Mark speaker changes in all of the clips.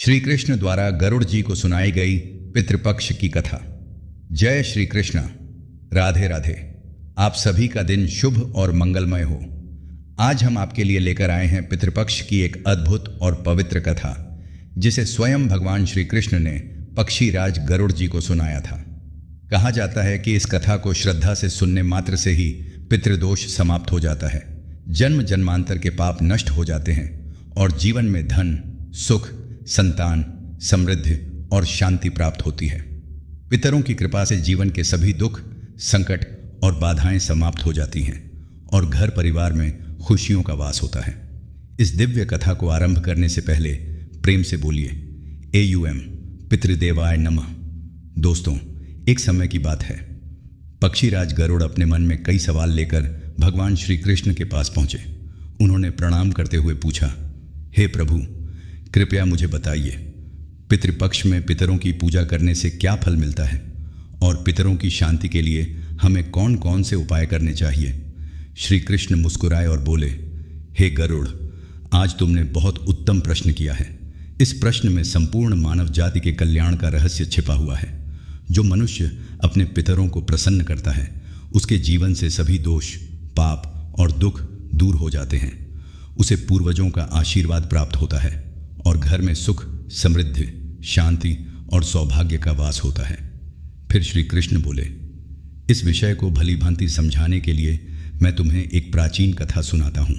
Speaker 1: श्री कृष्ण द्वारा गरुड़ जी को सुनाई गई पितृपक्ष की कथा। जय श्री कृष्ण। राधे राधे। आप सभी का दिन शुभ और मंगलमय हो। आज हम आपके लिए लेकर आए हैं पितृपक्ष की एक अद्भुत और पवित्र कथा, जिसे स्वयं भगवान श्री कृष्ण ने पक्षीराज गरुड़ जी को सुनाया था। कहा जाता है कि इस कथा को श्रद्धा से सुनने मात्र से ही पितृदोष समाप्त हो जाता है, जन्म जन्मांतर के पाप नष्ट हो जाते हैं और जीवन में धन, सुख, संतान, समृद्धि और शांति प्राप्त होती है। पितरों की कृपा से जीवन के सभी दुख, संकट और बाधाएं समाप्त हो जाती हैं और घर परिवार में खुशियों का वास होता है। इस दिव्य कथा को आरंभ करने से पहले प्रेम से बोलिए AUM पितृदेवाय नमः। दोस्तों, एक समय की बात है। पक्षीराज गरुड़ अपने मन में कई सवाल लेकर भगवान श्री कृष्ण के पास पहुंचे। उन्होंने प्रणाम करते हुए पूछा, हे प्रभु, कृपया मुझे बताइए, पितृपक्ष में पितरों की पूजा करने से क्या फल मिलता है और पितरों की शांति के लिए हमें कौन कौन से उपाय करने चाहिए। श्री कृष्ण मुस्कुराए और बोले, हे गरुड़, आज तुमने बहुत उत्तम प्रश्न किया है। इस प्रश्न में संपूर्ण मानव जाति के कल्याण का रहस्य छिपा हुआ है। जो मनुष्य अपने पितरों को प्रसन्न करता है, उसके जीवन से सभी दोष, पाप और दुख दूर हो जाते हैं। उसे पूर्वजों का आशीर्वाद प्राप्त होता है और घर में सुख, समृद्धि, शांति और सौभाग्य का वास होता है। फिर श्री कृष्ण बोले, इस विषय को भली भांति समझाने के लिए मैं तुम्हें एक प्राचीन कथा सुनाता हूँ।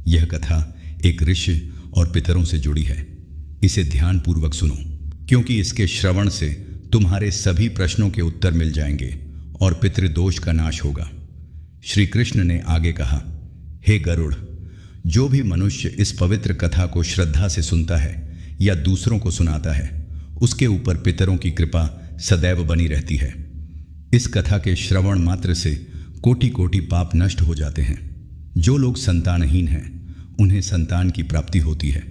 Speaker 1: यह कथा एक ऋषि और पितरों से जुड़ी है। इसे ध्यानपूर्वक सुनो, क्योंकि इसके श्रवण से तुम्हारे सभी प्रश्नों के उत्तर मिल जाएंगे और पितृदोष का नाश होगा। श्री कृष्ण ने आगे कहा, हे गरुड़, जो भी मनुष्य इस पवित्र कथा को श्रद्धा से सुनता है या दूसरों को सुनाता है, उसके ऊपर पितरों की कृपा सदैव बनी रहती है। इस कथा के श्रवण मात्र से कोटि कोटि पाप नष्ट हो जाते हैं। जो लोग संतानहीन हैं, उन्हें संतान की प्राप्ति होती है।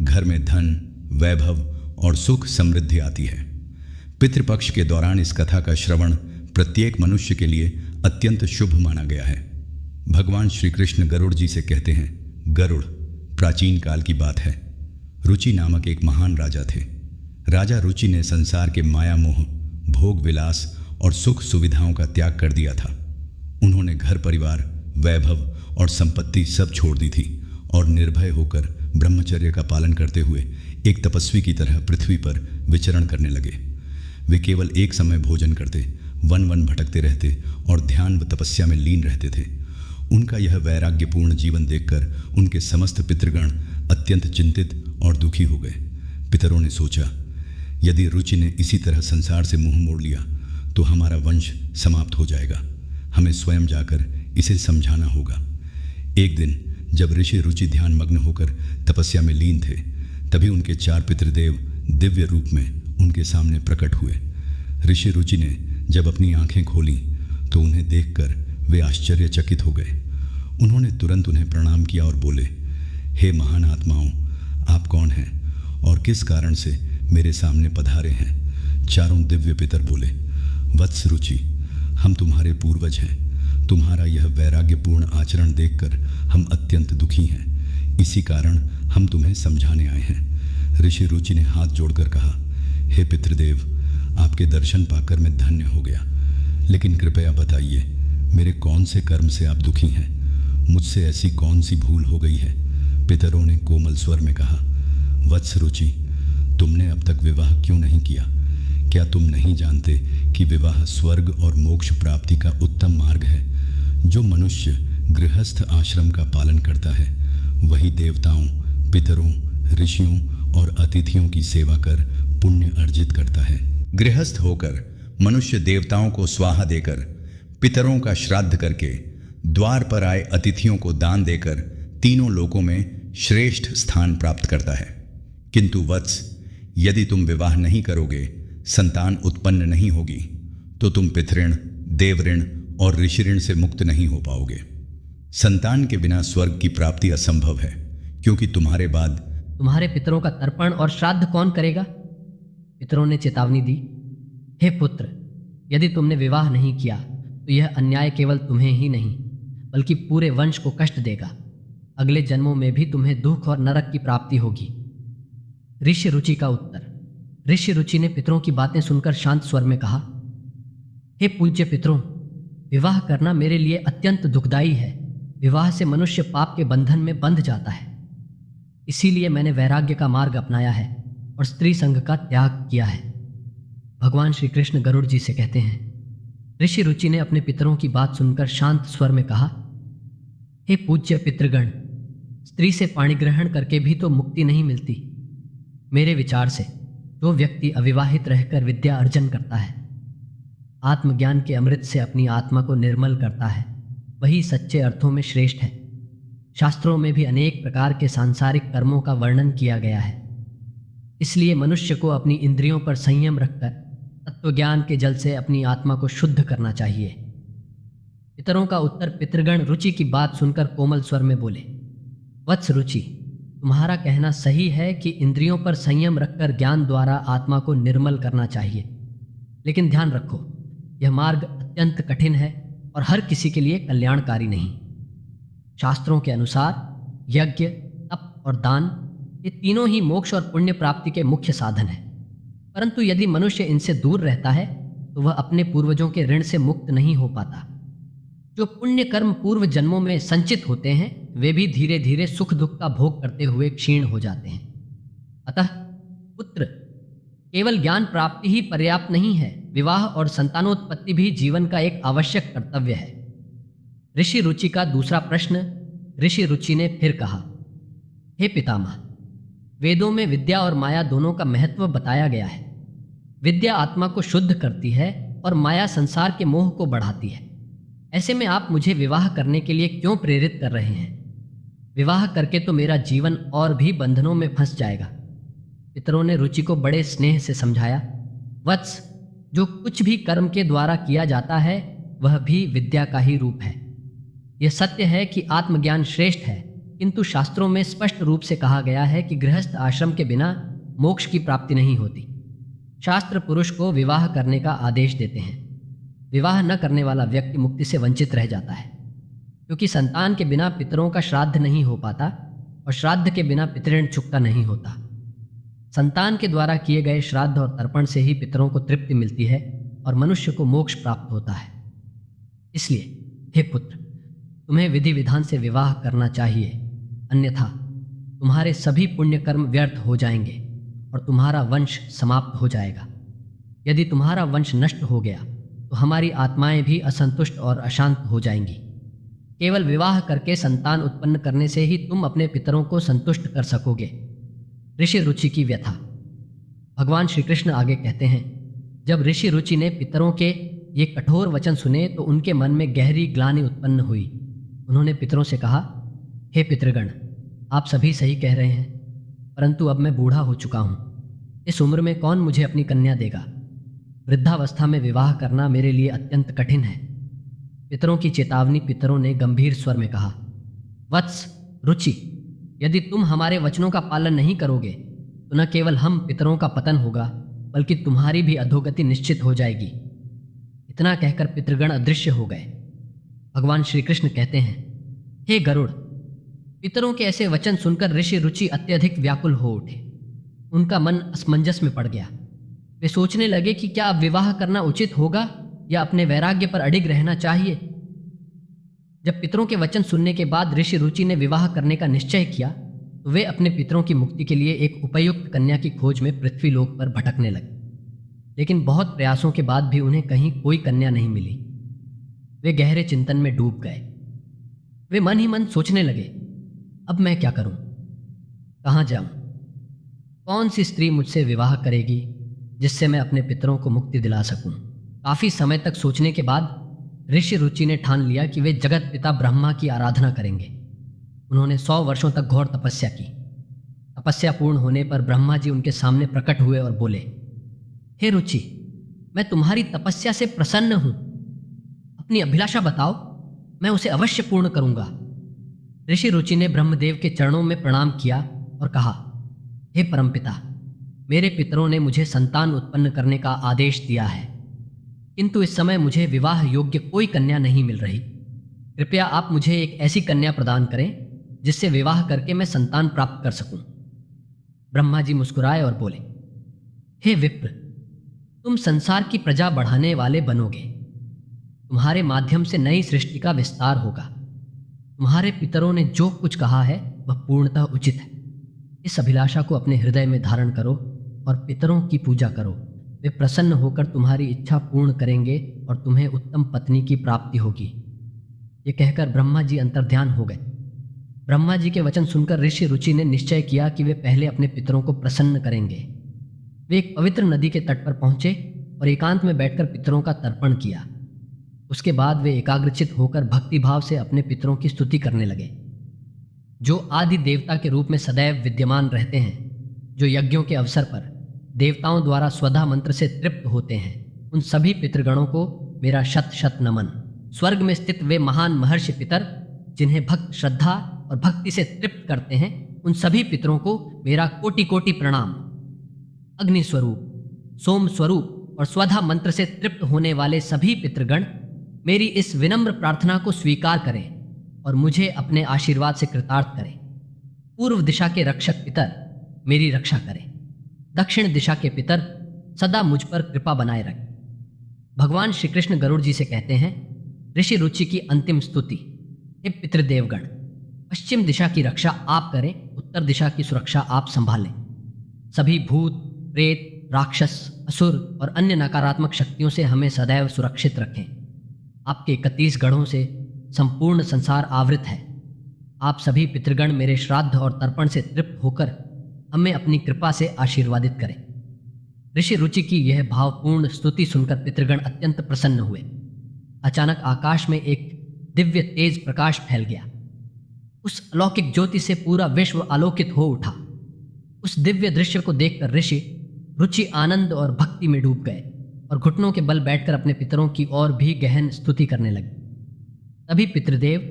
Speaker 1: घर में धन, वैभव और सुख समृद्धि आती है। पितृपक्ष के दौरान इस कथा का श्रवण प्रत्येक मनुष्य के लिए अत्यंत शुभ माना गया है। भगवान श्री कृष्ण गरुड़ जी से कहते हैं, गरुड़, प्राचीन काल की बात है। रुचि नामक एक महान राजा थे। राजा रुचि ने संसार के माया मोह, भोग विलास और सुख सुविधाओं का त्याग कर दिया था। उन्होंने घर परिवार, वैभव और संपत्ति सब छोड़ दी थी और निर्भय होकर ब्रह्मचर्य का पालन करते हुए एक तपस्वी की तरह पृथ्वी पर विचरण करने लगे। वे केवल एक समय भोजन करते, वन वन भटकते रहते और ध्यान व तपस्या में लीन रहते थे। उनका यह वैराग्यपूर्ण जीवन देखकर उनके समस्त पितृगण अत्यंत चिंतित और दुखी हो गए। पितरों ने सोचा, यदि रुचि ने इसी तरह संसार से मुंह मोड़ लिया तो हमारा वंश समाप्त हो जाएगा। हमें स्वयं जाकर इसे समझाना होगा। एक दिन जब ऋषि रुचि ध्यान मग्न होकर तपस्या में लीन थे, तभी उनके 4 पितृदेव दिव्य रूप में उनके सामने प्रकट हुए। ऋषि रुचि ने जब अपनी आंखें खोली तो उन्हें देखकर वे आश्चर्यचकित हो गए। उन्होंने तुरंत उन्हें प्रणाम किया और बोले, हे महान आत्माओं, आप कौन हैं और किस कारण से मेरे सामने पधारे हैं। चारों दिव्य पितर बोले, वत्स रुचि, हम तुम्हारे पूर्वज हैं। तुम्हारा यह वैराग्यपूर्ण आचरण देखकर हम अत्यंत दुखी हैं। इसी कारण हम तुम्हें समझाने आए हैं। ऋषि रुचि ने हाथ जोड़कर कहा, हे पितृदेव, आपके दर्शन पाकर मैं धन्य हो गया। लेकिन कृपया बताइए, मेरे कौन से कर्म से आप दुखी हैं? मुझसे ऐसी कौन सी भूल हो गई है? पितरों ने कोमल स्वर में कहा, वत्स रुचि, तुमने अब तक विवाह क्यों नहीं किया? क्या तुम नहीं जानते कि विवाह स्वर्ग और मोक्ष प्राप्ति का उत्तम मार्ग है? जो मनुष्य गृहस्थ आश्रम का पालन करता है, वही देवताओं, पितरों, ऋषियों और अतिथियों की सेवा कर पुण्य अर्जित करता है। गृहस्थ होकर मनुष्य देवताओं को स्वाहा देकर, पितरों का श्राद्ध करके, द्वार पर आए अतिथियों को दान देकर तीनों लोकों में श्रेष्ठ स्थान प्राप्त करता है। किंतु वत्स, यदि तुम विवाह नहीं करोगे, संतान उत्पन्न नहीं होगी, तो तुम पितृण, देवऋण और ऋषि ऋण से मुक्त नहीं हो पाओगे। संतान के बिना स्वर्ग की प्राप्ति असंभव है, क्योंकि तुम्हारे बाद
Speaker 2: तुम्हारे पितरों का तर्पण और श्राद्ध कौन करेगा? पितरों ने चेतावनी दी, हे पुत्र, यदि तुमने विवाह नहीं किया तो यह अन्याय केवल तुम्हें ही नहीं बल्कि पूरे वंश को कष्ट देगा। अगले जन्मों में भी तुम्हें दुख और नरक की प्राप्ति होगी। ऋषि रुचि का उत्तर। ऋषि रुचि ने पितरों की बातें सुनकर शांत स्वर में कहा, हे पूज्य पितरों, विवाह करना मेरे लिए अत्यंत दुखदायी है। विवाह से मनुष्य पाप के बंधन में बंध जाता है। इसीलिए मैंने वैराग्य का मार्ग अपनाया है और स्त्री संग का त्याग किया है। भगवान श्री कृष्ण गरुड़ जी से कहते हैं। ऋषि रुचि ने अपने पितरों की बात सुनकर शांत स्वर में कहा, हे पूज्य पितृगण, स्त्री से पाणी ग्रहण करके भी तो मुक्ति नहीं मिलती। मेरे विचार से जो व्यक्ति अविवाहित रहकर विद्या अर्जन करता है, आत्मज्ञान के अमृत से अपनी आत्मा को निर्मल करता है, वही सच्चे अर्थों में श्रेष्ठ है। शास्त्रों में भी अनेक प्रकार के सांसारिक कर्मों का वर्णन किया गया है। इसलिए मनुष्य को अपनी इंद्रियों पर संयम रखकर तत्वज्ञान के जल से अपनी आत्मा को शुद्ध करना चाहिए। पितरों का उत्तर पितृगण रुचि की बात सुनकर कोमल स्वर में बोले, वत्स रुचि, तुम्हारा कहना सही है कि इंद्रियों पर संयम रखकर ज्ञान द्वारा आत्मा को निर्मल करना चाहिए, लेकिन ध्यान रखो, यह मार्ग अत्यंत कठिन है और हर किसी के लिए कल्याणकारी नहीं। शास्त्रों के अनुसार यज्ञ, तप और दान ये तीनों ही मोक्ष और पुण्य प्राप्ति के मुख्य साधन हैं। परंतु यदि मनुष्य इनसे दूर रहता है तो वह अपने पूर्वजों के ऋण से मुक्त नहीं हो पाता। जो पुण्य कर्म पूर्व जन्मों में संचित होते हैं वे भी धीरे धीरे सुख दुख का भोग करते हुए क्षीण हो जाते हैं। अतः पुत्र, केवल ज्ञान प्राप्ति ही पर्याप्त नहीं है, विवाह और संतानोत्पत्ति भी जीवन का एक आवश्यक कर्तव्य है। ऋषि रुचि का दूसरा प्रश्न। ऋषि रुचि ने फिर कहा, हे पितामह, वेदों में विद्या और माया दोनों का महत्व बताया गया है। विद्या आत्मा को शुद्ध करती है और माया संसार के मोह को बढ़ाती है। ऐसे में आप मुझे विवाह करने के लिए क्यों प्रेरित कर रहे हैं? विवाह करके तो मेरा जीवन और भी बंधनों में फंस जाएगा। पितरों ने रुचि को बड़े स्नेह से समझाया, वत्स, जो कुछ भी कर्म के द्वारा किया जाता है वह भी विद्या का ही रूप है। यह सत्य है कि आत्मज्ञान श्रेष्ठ है, किंतु शास्त्रों में स्पष्ट रूप से कहा गया है कि गृहस्थ आश्रम के बिना मोक्ष की प्राप्ति नहीं होती। शास्त्र पुरुष को विवाह करने का आदेश देते हैं। विवाह न करने वाला व्यक्ति मुक्ति से वंचित रह जाता है, क्योंकि संतान के बिना पितरों का श्राद्ध नहीं हो पाता और श्राद्ध के बिना पितृण चुकता नहीं होता। संतान के द्वारा किए गए श्राद्ध और तर्पण से ही पितरों को तृप्ति मिलती है और मनुष्य को मोक्ष प्राप्त होता है। इसलिए हे पुत्र, तुम्हें विधि विधान से विवाह करना चाहिए, अन्यथा तुम्हारे सभी पुण्य कर्म व्यर्थ हो जाएंगे और तुम्हारा वंश समाप्त हो जाएगा। यदि तुम्हारा वंश नष्ट हो गया तो हमारी आत्माएं भी असंतुष्ट और अशांत हो जाएंगी। केवल विवाह करके संतान उत्पन्न करने से ही तुम अपने पितरों को संतुष्ट कर सकोगे। ऋषि रुचि की व्यथा। भगवान श्री कृष्ण आगे कहते हैं, जब ऋषि रुचि ने पितरों के ये कठोर वचन सुने तो उनके मन में गहरी ग्लानि उत्पन्न हुई। उन्होंने पितरों से कहा, हे पितृगण, आप सभी सही कह रहे हैं, परंतु अब मैं बूढ़ा हो चुका हूँ। इस उम्र में कौन मुझे अपनी कन्या देगा? वृद्धावस्था में विवाह करना मेरे लिए अत्यंत कठिन है। पितरों की चेतावनी पितरों ने गंभीर स्वर में कहा, वत्स रुचि, यदि तुम हमारे वचनों का पालन नहीं करोगे तो न केवल हम पितरों का पतन होगा बल्कि तुम्हारी भी अधोगति निश्चित हो जाएगी। इतना कहकर पितृगण अदृश्य हो गए। भगवान श्री कृष्ण कहते हैं, हे गरुड़, पितरों के ऐसे वचन सुनकर ऋषि रुचि अत्यधिक व्याकुल हो उठे। उनका मन असमंजस में पड़ गया। वे सोचने लगे कि क्या अब विवाह करना उचित होगा या अपने वैराग्य पर अडिग रहना चाहिए। जब पितरों के वचन सुनने के बाद ऋषि रुचि ने विवाह करने का निश्चय किया तो वे अपने पितरों की मुक्ति के लिए एक उपयुक्त कन्या की खोज में पृथ्वी लोक पर भटकने लगे। लेकिन बहुत प्रयासों के बाद भी उन्हें कहीं कोई कन्या नहीं मिली। वे गहरे चिंतन में डूब गए। वे मन ही मन सोचने लगे, अब मैं क्या करूं? कहाँ जाऊं? कौन सी स्त्री मुझसे विवाह करेगी जिससे मैं अपने पितरों को मुक्ति दिला सकूं? काफी समय तक सोचने के बाद ऋषि रुचि ने ठान लिया कि वे जगत पिता ब्रह्मा की आराधना करेंगे। उन्होंने 100 वर्षों तक घोर तपस्या की। तपस्या पूर्ण होने पर ब्रह्मा जी उनके सामने प्रकट हुए और बोले, हे रुचि, मैं तुम्हारी तपस्या से प्रसन्न हूं। अपनी अभिलाषा बताओ, मैं उसे अवश्य पूर्ण करूंगा। ऋषि रुचि ने ब्रह्मदेव के चरणों में प्रणाम किया और कहा, हे परमपिता, मेरे पितरों ने मुझे संतान उत्पन्न करने का आदेश दिया है, किंतु इस समय मुझे विवाह योग्य कोई कन्या नहीं मिल रही। कृपया आप मुझे एक ऐसी कन्या प्रदान करें जिससे विवाह करके मैं संतान प्राप्त कर सकूं। ब्रह्मा जी मुस्कुराए और बोले, हे विप्र, तुम संसार की प्रजा बढ़ाने वाले बनोगे। तुम्हारे माध्यम से नई सृष्टि का विस्तार होगा। तुम्हारे पितरों ने जो कुछ कहा है वह पूर्णतः उचित है। इस अभिलाषा को अपने हृदय में धारण करो और पितरों की पूजा करो। वे प्रसन्न होकर तुम्हारी इच्छा पूर्ण करेंगे और तुम्हें उत्तम पत्नी की प्राप्ति होगी। ये कहकर ब्रह्मा जी अंतर्ध्यान हो गए। ब्रह्मा जी के वचन सुनकर ऋषि रुचि ने निश्चय किया कि वे पहले अपने पितरों को प्रसन्न करेंगे। वे एक पवित्र नदी के तट पर पहुंचे और एकांत में बैठकर पितरों का तर्पण किया। उसके बाद वे एकाग्रचित होकर भक्ति भाव से अपने पितरों की स्तुति करने लगे, जो आदि देवता के रूप में सदैव विद्यमान रहते हैं, जो यज्ञों के अवसर पर देवताओं द्वारा स्वधा मंत्र से तृप्त होते हैं। उन सभी पितृगणों को मेरा शत शत नमन। स्वर्ग में स्थित वे महान महर्षि पितर, जिन्हें भक्त श्रद्धा और भक्ति से तृप्त करते हैं, उन सभी पितरों को मेरा कोटि कोटि प्रणाम। अग्नि स्वरूप, सोम स्वरूप और स्वधा मंत्र से तृप्त होने वाले सभी पितृगण मेरी इस विनम्र प्रार्थना को स्वीकार करें और मुझे अपने आशीर्वाद से कृतार्थ करें। पूर्व दिशा के रक्षक पितर मेरी रक्षा करें। दक्षिण दिशा के पितर सदा मुझ पर कृपा बनाए रखें। भगवान श्री कृष्ण गरुड़ जी से कहते हैं, ऋषि रुचि की अंतिम स्तुति। हे पितृदेवगण, पश्चिम दिशा की रक्षा आप करें, उत्तर दिशा की सुरक्षा आप संभालें। सभी भूत, प्रेत, राक्षस, असुर और अन्य नकारात्मक शक्तियों से हमें सदैव सुरक्षित रखें। आपके 31 गढ़ों से संपूर्ण संसार आवृत है। आप सभी पितृगण मेरे श्राद्ध और तर्पण से तृप्त होकर हमें अपनी कृपा से आशीर्वादित करें। ऋषि रुचि की यह भावपूर्ण स्तुति सुनकर पितृगण अत्यंत प्रसन्न हुए। अचानक आकाश में एक दिव्य तेज प्रकाश फैल गया। उस अलौकिक ज्योति से पूरा विश्व आलोकित हो उठा। उस दिव्य दृश्य को देखकर ऋषि रुचि आनंद और भक्ति में डूब गए और घुटनों के बल बैठकर अपने पितरों की और भी गहन स्तुति करने लगे। तभी पितृदेव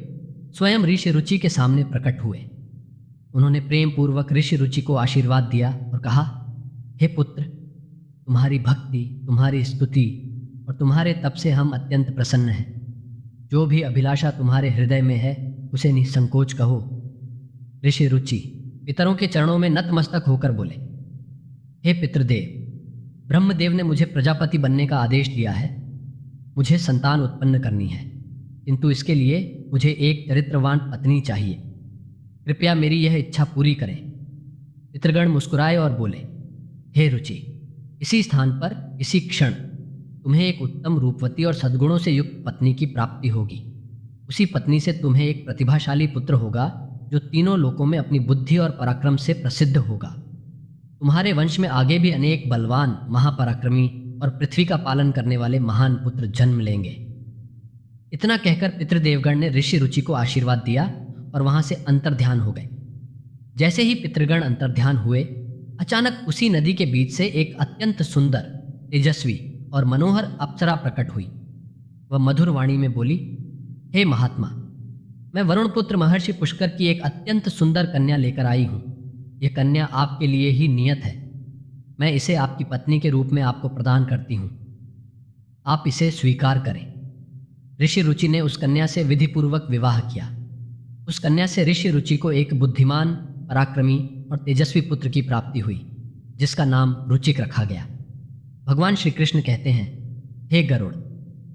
Speaker 2: स्वयं ऋषि रुचि के सामने प्रकट हुए। उन्होंने प्रेम पूर्वक ऋषि रुचि को आशीर्वाद दिया और कहा, हे पुत्र, तुम्हारी भक्ति, तुम्हारी स्तुति और तुम्हारे तप से हम अत्यंत प्रसन्न हैं। जो भी अभिलाषा तुम्हारे हृदय में है उसे निसंकोच कहो। ऋषि रुचि पितरों के चरणों में नतमस्तक होकर बोले, हे पितृदेव, ब्रह्मदेव ने मुझे प्रजापति बनने का आदेश दिया है। मुझे संतान उत्पन्न करनी है, किंतु इसके लिए मुझे एक चरित्रवान पत्नी चाहिए। कृपया मेरी यह इच्छा पूरी करें। पितृगण मुस्कुराए और बोले, हे रुचि, इसी स्थान पर इसी क्षण तुम्हें एक उत्तम रूपवती और सद्गुणों से युक्त पत्नी की प्राप्ति होगी। उसी पत्नी से तुम्हें एक प्रतिभाशाली पुत्र होगा, जो तीनों लोकों में अपनी बुद्धि और पराक्रम से प्रसिद्ध होगा। तुम्हारे वंश में आगे भी अनेक बलवान, महापराक्रमी और पृथ्वी का पालन करने वाले महान पुत्र जन्म लेंगे। इतना कहकर पितृदेवगण ने ऋषि रुचि को आशीर्वाद दिया और वहां से अंतर्ध्यान हो गए। जैसे ही पितृगण अंतर्ध्यान हुए, अचानक उसी नदी के बीच से एक अत्यंत सुंदर, तेजस्वी और मनोहर अप्सरा प्रकट हुई। वह मधुर वाणी में बोली, हे महात्मा, मैं वरुण पुत्र महर्षि पुष्कर की एक अत्यंत सुंदर कन्या लेकर आई हूँ। यह कन्या आपके लिए ही नियत है। मैं इसे आपकी पत्नी के रूप में आपको प्रदान करती हूँ। आप इसे स्वीकार करें। ऋषि रुचि ने उस कन्या से विधिपूर्वक विवाह किया। उस कन्या से ऋषि रुचि को एक बुद्धिमान, पराक्रमी और तेजस्वी पुत्र की प्राप्ति हुई, जिसका नाम रुचिक रखा गया। भगवान श्री कृष्ण कहते हैं, हे गरुड़,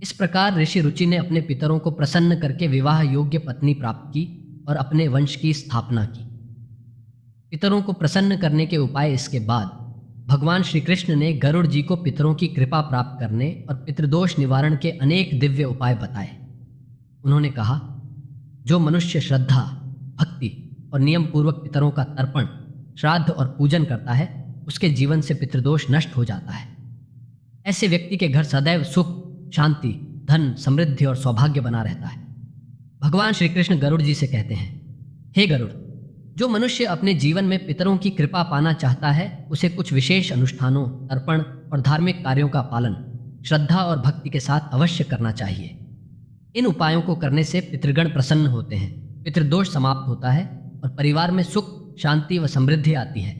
Speaker 2: इस प्रकार ऋषि रुचि ने अपने पितरों को प्रसन्न करके विवाह योग्य पत्नी प्राप्त की और अपने वंश की स्थापना की। पितरों को प्रसन्न करने के उपाय इसके बाद भगवान श्री कृष्ण ने गरुड़ जी को पितरों की कृपा प्राप्त करने और पितृदोष निवारण के अनेक दिव्य उपाय बताए। उन्होंने कहा, जो मनुष्य श्रद्धा, भक्ति और नियम पूर्वक पितरों का तर्पण, श्राद्ध और पूजन करता है, उसके जीवन से पितृदोष नष्ट हो जाता है। ऐसे व्यक्ति के घर सदैव सुख, शांति, धन, समृद्धि और सौभाग्य बना रहता है। भगवान श्री कृष्ण गरुड़ जी से कहते हैं, हे गरुड़, जो मनुष्य अपने जीवन में पितरों की कृपा पाना चाहता है, उसे कुछ विशेष अनुष्ठानों, तर्पण और धार्मिक कार्यों का पालन श्रद्धा और भक्ति के साथ अवश्य करना चाहिए। इन उपायों को करने से पितृगण प्रसन्न होते हैं, पितृदोष समाप्त होता है और परिवार में सुख, शांति व समृद्धि आती है।